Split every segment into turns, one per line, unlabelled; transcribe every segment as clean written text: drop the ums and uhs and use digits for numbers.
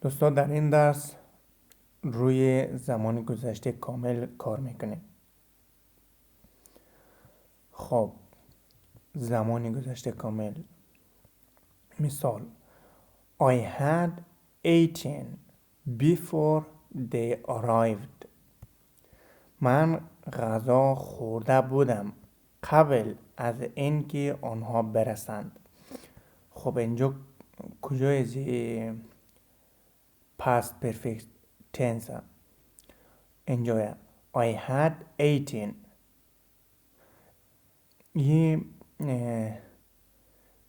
دوستان در این درس روی زمان گذشته کامل کار میکنیم. خب زمان گذشته کامل، مثال I had 18 before they arrived. من غذا خورده بودم قبل از اینکه آنها برسند. خب اینجا کجای past perfect tense؟ اینجا I had 18. یه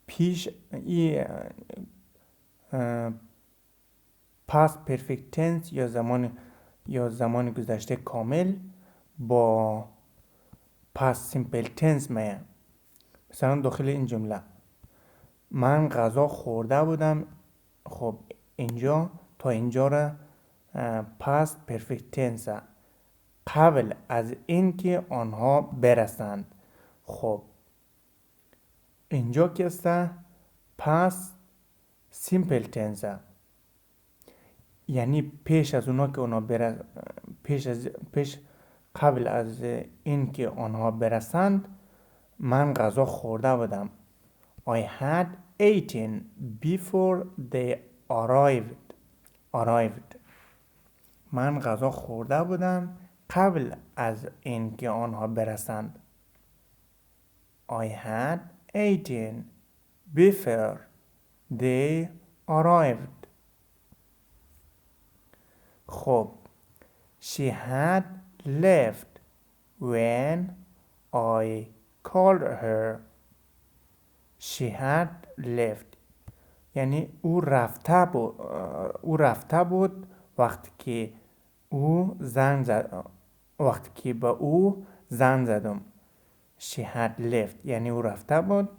پیش past perfect tense یا زمان گذشته کامل با past simple tense میه. مثلا داخل این جمله من غذا خورده بودم. خب اینجا تا اینجا را past perfect tense قبل از اینکه آنها برسند. خب اینجا که است past simple tense، یعنی پیش از اونا که آنها قبل از اینکه آنها برسند من غذا خورده بودم. I had 18 before they arrived. من غذا خورده بودم قبل از اینکه آنها برسند. I had 18 before they arrived. خب she had left when I called her. She had left یعنی او رفته بود وقتی که به او زنگ زدم. She had left یعنی او رفته بود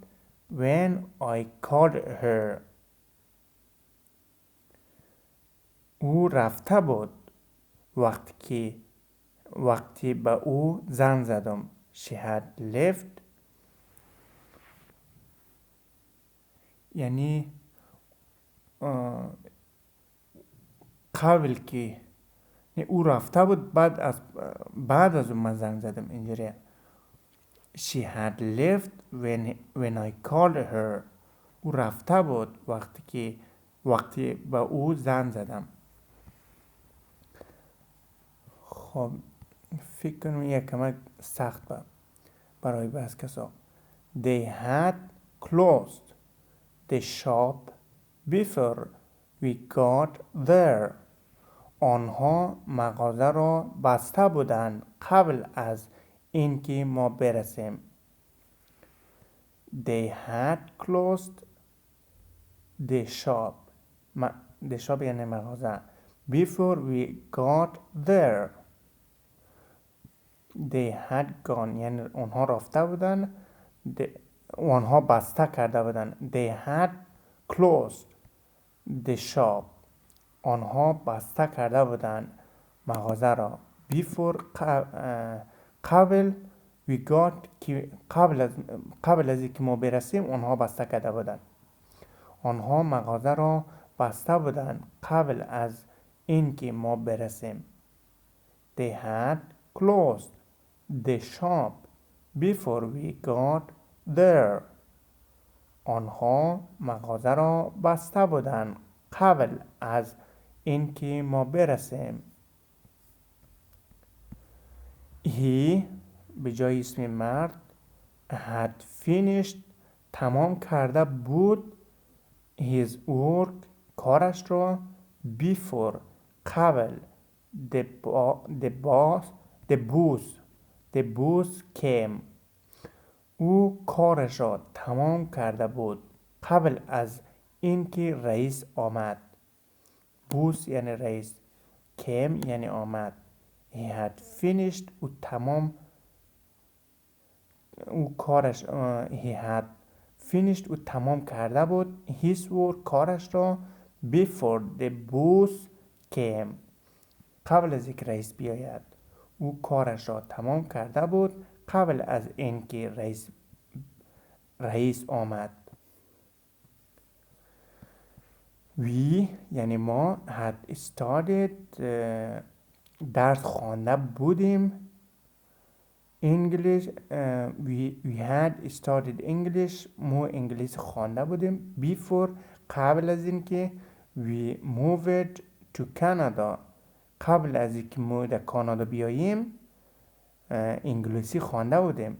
when I called her. او رفته بود وقتی به او زنگ زدم. She had left یعنی قبل که او رفته بود بعد از اون من زنگ زدم. اینجوری She had left when I called her. او رفته بود وقتی به او زنگ زدم. خب فکر کنم یک کمک سخت برای بحث کسا. They had closed the shop before we got there. آنها مغازه را بسته بودند قبل از اینکه ما برسیم. They had closed the shop. The shop یعنی مغازه. Before we got there. They had gone یعنی آنها رفته بودند. آنها بسته کرده بودند. They had closed the shop. آنها بسته کرده بودند مغازه را. Before قبل we got قبل از اینکه ما برسیم آنها بسته کرده بودند. آنها مغازه را بسته بودند قبل از اینکه ما برسیم. They had closed the shop before we got there. آنها مغازه را بسته بودند قبل از اینکه ما برسیم. He به جای اسم مرد had finished تمام کرده بود his work کارش را before قبل the boss came. او کارش را تمام کرده بود قبل از اینکه رئیس آمد. boss یعنی رئیس، came یعنی آمد. he had finished he had finished او تمام کرده بود his work کارش را before the boss came قبل از اینکه رئیس بیاید. او کارش را تمام کرده بود قبل از اینکه رئیس آمد. we یعنی ما had started درس خوانده بودیم English we had started English ما انگلیسی خوانده بودیم before قبل از اینکه we moved to Canada قبل از اینکه ما در کانادا بیاییم انگلیسی خوانده بودیم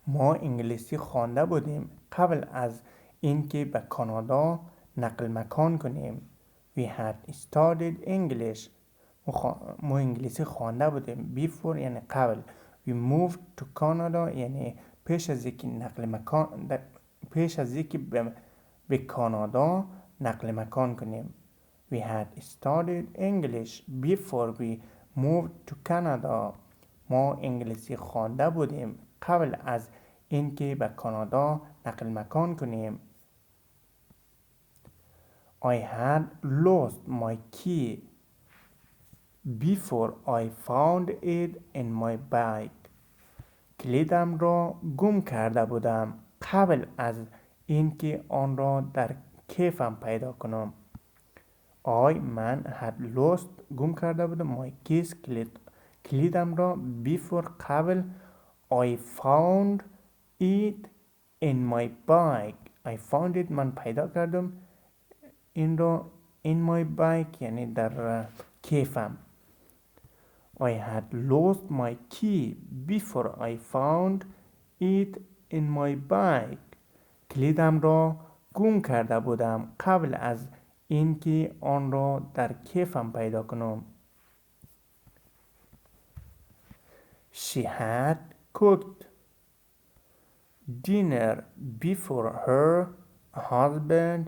ما انگلیسی خوانده بودیم قبل از اینکه به کانادا نقل مکان کنیم we had studied English ما انگلیسی خوانده بودیم before یعنی قبل we moved to Canada یعنی پیش از اینکه نقل مکان پیش از اینکه به کانادا نقل مکان کنیم we had studied English before we moved to Canada ما انگلیسی خوانده بودیم قبل از اینکه به کانادا نقل مکان کنیم I had lost my key before I found it in my bag کلیدم را گم کرده بودم قبل از اینکه آن را در کیفم پیدا کنم من had lost گم کرده بودم my keys کلیدم را before قبل I found it in my bag I found it من پیدا کردم این را in my bag یعنی در کیفم I had lost my key before I found it in my bag کلیدم را گم کرده بودم قبل از اینکه آن را در کیفم پیدا کنم She had cooked dinner before her husband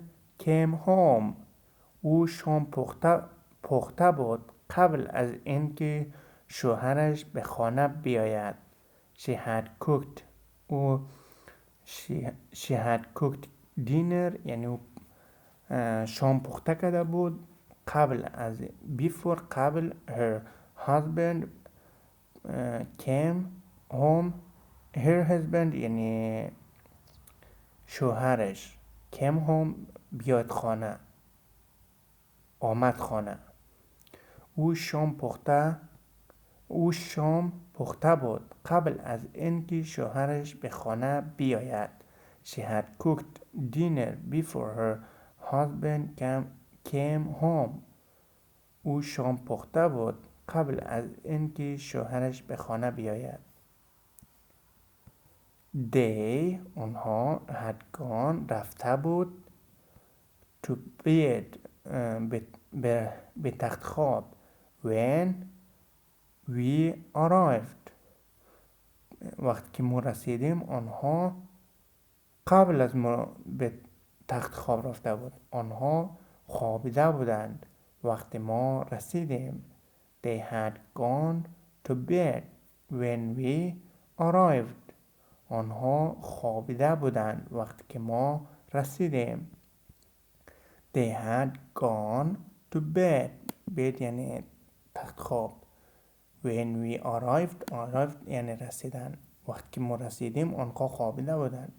came home او شام پخته بود قبل از اینکه شوهرش به خانه بیاید She had cooked she had cooked dinner یعنی شام پخته کرده بود قبل از before قبل her husband came home her husband یعنی شوهرش came home بیاد خانه آمد خانه او شام پخته بود قبل از اینکه شوهرش به خانه بیاید She had cooked dinner before her husband came home او شام پخته بود قبل از اینکه شوهرش به خانه بیاید They اونها had gone رفته بود to bed به تخت خواب when we arrived وقتی که ما رسیدیم آنها قبل از ما به تخت خواب رفته بود آنها خوابیده بودند وقتی ما رسیدیم They had gone to bed when we arrived آنها خوابیده بودند وقتی که ما رسیدیم They had gone to bed bed یعنی تخت خواب when we arrived یعنی رسیدن وقتی که ما رسیدیم آنها خوابیده بودند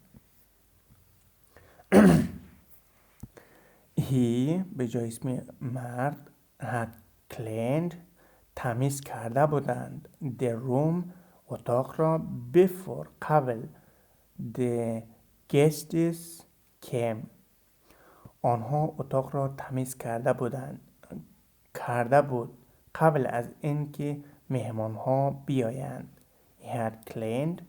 He به جای اسم مرد had cleaned تمیز کرده بودند the room اتاق را before قبل the guests came آنها اتاق را تمیز کرده بود قبل از اینکه مهمان ها بیایند He had cleaned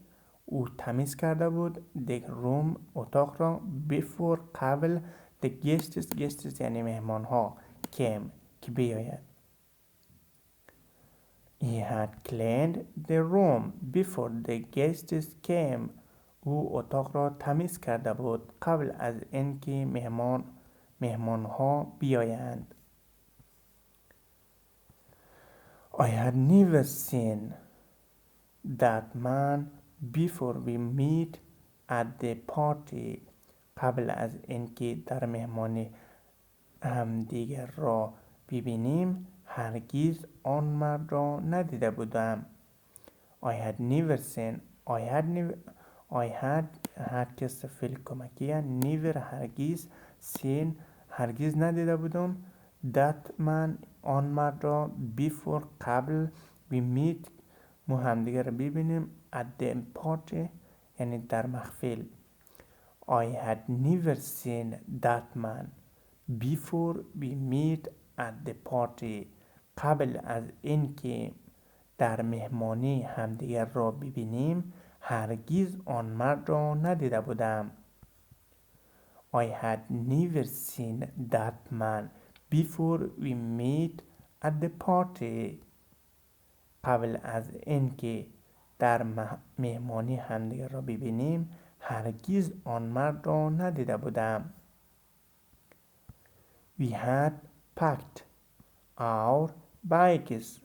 او تمیز کرده بود the room اتاق را before قبل the guests یعنی مهمان ها came که بیاید He had cleaned the room before the guests came او اتاق را تمیز کرده بود قبل از اینکه مهمان ها بیایند I had never seen that man before we meet at the party قبل از اینکه در مهمانی همدیگر را ببینیم هرگز آن مرد را ندیده بودم I had never seen I had هر کس فعل کمکی هست. نیور هرگز. سین هرگز ندیده بودم. دت من آن مرد را. بیفور قبل. وی میت ما همدیگه را ببینیم. at the party یعنی در محفل. I had never seen that man before we meet at the party. قبل از اینکه در مهمانی همدیگر را ببینیم هرگز آن مرد را ندیده بودم. I had never seen that man before we meet at the party. قبل از اینکه در مهمانی همدیگر را ببینیم هرگز آن مرد را ندیده بودم. We had packed our bags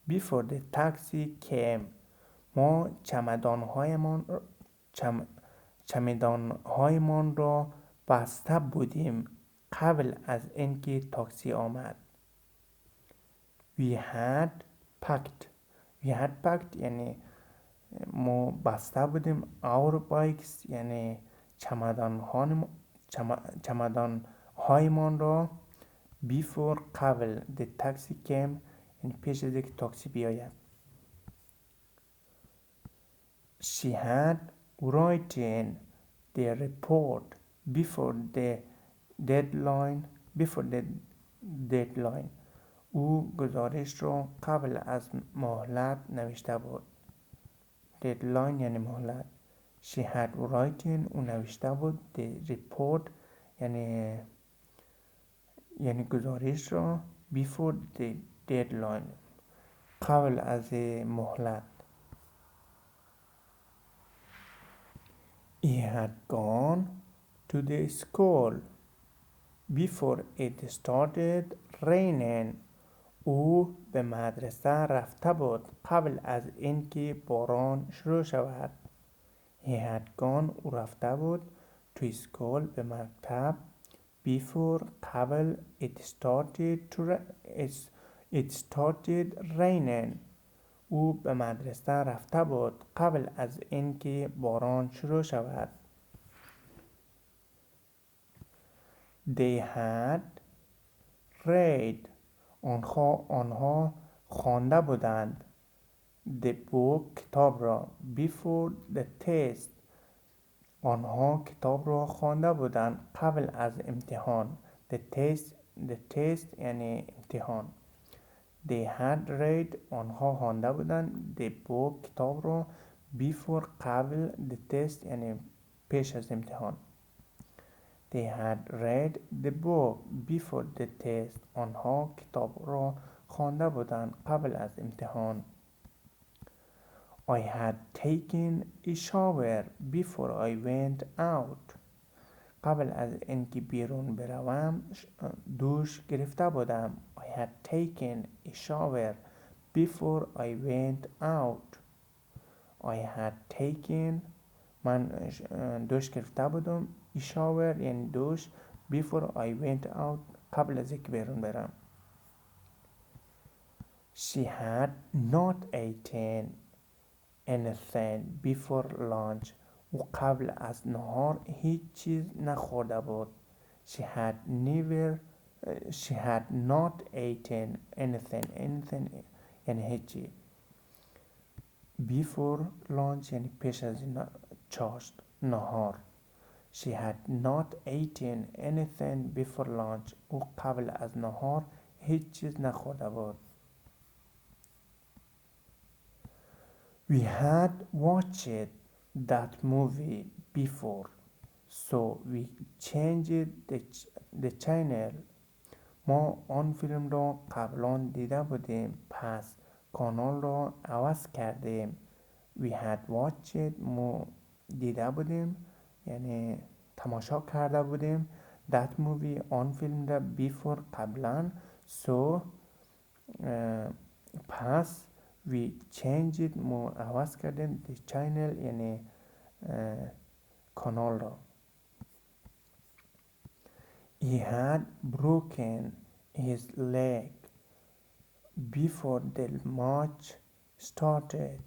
before the taxi came. ما چمدانهایمان را بسته بودیم قبل از اینکه تاکسی آمد. We had packed یعنی ما بسته بودیم. our bags یعنی چمدانهایمان را. before قبل. the taxi came یعنی پیش از اینکه تاکسی بیاید. She had written the report before the deadline. او گزارش را قبل از مهلت نوشته بود. deadline یعنی مهلت. She had written او نوشته بود. the report یعنی گزارش را. before the deadline قبل از مهلت. He had gone to the school before it started raining. او به مدرسه رفته بود قبل از اینکه باران شروع شود. He had gone او رفته بود. to school به مکتب. before قبل. it started raining. او به مدرسه رفته بود قبل از اینکه باران شروع شود. They had read. آنها خوانده بودند. the book کتاب را. before the test. آنها کتاب را خوانده بودند قبل از امتحان. the test یعنی امتحان. They had read. آنها خوانده بودند. the book کتاب را. before قبل. the test یعنی پیش از امتحان. They had read the book before the test. آنها کتاب را خوانده بودند قبل از امتحان. I had taken a shower before I went out. قبل از اینکه بیرون بروم دوش گرفته بودم. I had taken a shower before I went out. I had taken من دوش گرفته بودم. a shower یعنی دوش. before I went out قبل از اینکه بیرون برم. She had not eaten anything before lunch. او قبل از نهار هیچ چیز نخورده بود. She had not eaten anything یعنی هیچی. before lunch یعنی پیش از چاشت نهار. She had not eaten anything before lunch. او قبل از نهار هیچ چیز نخورده بود. We had watched that movie before, so we changed the channel. ما آن فیلم را قبلا دیده بودیم پس کانال را عوض کردیم. We had watched ما دیده بودیم یعنی تماشا کرده بودیم. that movie آن فیلم را. before قبلا. so پس we changed ما عوض کردیم. the channel یعنی کانال را. He had broken his leg before the match started.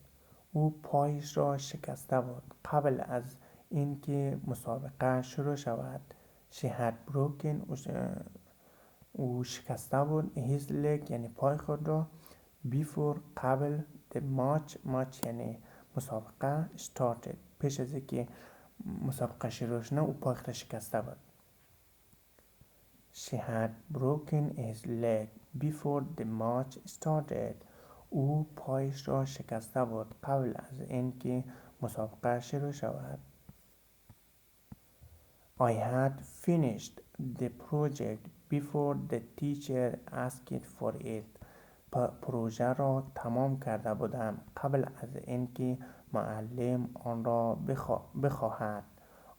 او پایش را شکسته بود قبل از این که مسابقه شروع شود. she had broken او شکسته بود his leg یعنی پای خود را before قبل the match یعنی مسابقه started پیش از اینکه مسابقه شروع شد او پای خود شکسته بود. she had broken his leg before the match started او پایش را شکسته بود قبل از اینکه مسابقه شروع شود. I had finished the project before the teacher asked for it. پروژه را تمام کرده بودم قبل از اینکه معلم آن را بخواهد.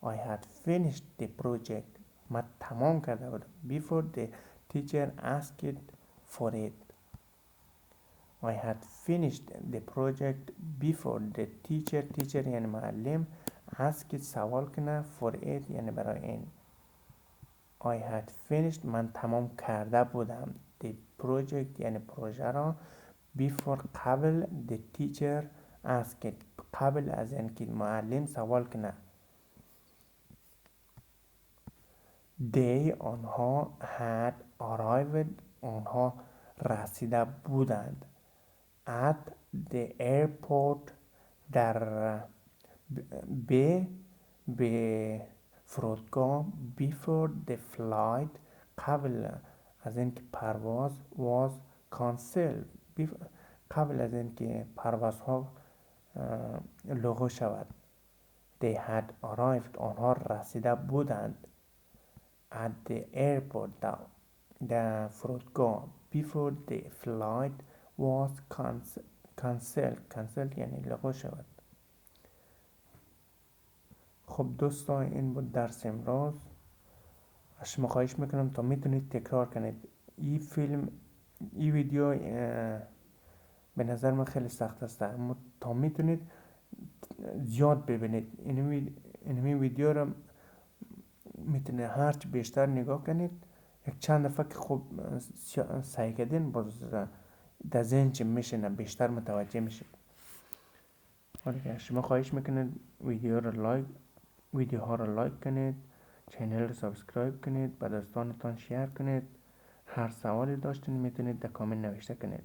I had finished the project. من تمام کرده بودم. Before the teacher asked for it. I had finished the project before the teacher یعنی معلم asked سوال کنه for it یعنی برای این. I had finished من تمام کرده بودم the project یعنی پروژه را before قبل the teacher asked قبل از اینکه معلم سوال کنه. they آنها had arrived آنها رسیده بودند at the airport در به فرودگاه before the flight قبل از اینکه پرواز was cancelled قبل از اینکه پروازها لغو شود. they had arrived آنها رسیده بودند at the airport در فرودگاه before the flight was cancelled یعنی لغو شود. خب دوستان این بود درس امروز. از شما خواهش میکنم تا میتونید تکرار کنید. این ویدیو به نظر من خیلی سخت است اما تا میتونید زیاد ببینید. این ویدیو رو میتونید هرچی بیشتر نگاه کنید. یک چند دفعه که خوب سعی کردین باز در ذهن چه میشنه بیشتر متوجه میشید. ولی شما خواهش میکنید ویدیوها رو لایک کنید، چینل رو سابسکرایب کنید، با دوستانتان شیر کنید. هر سوالی داشتین میتونید در کامنت نوشته کنید.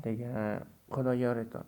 دیگه خدا یارتان.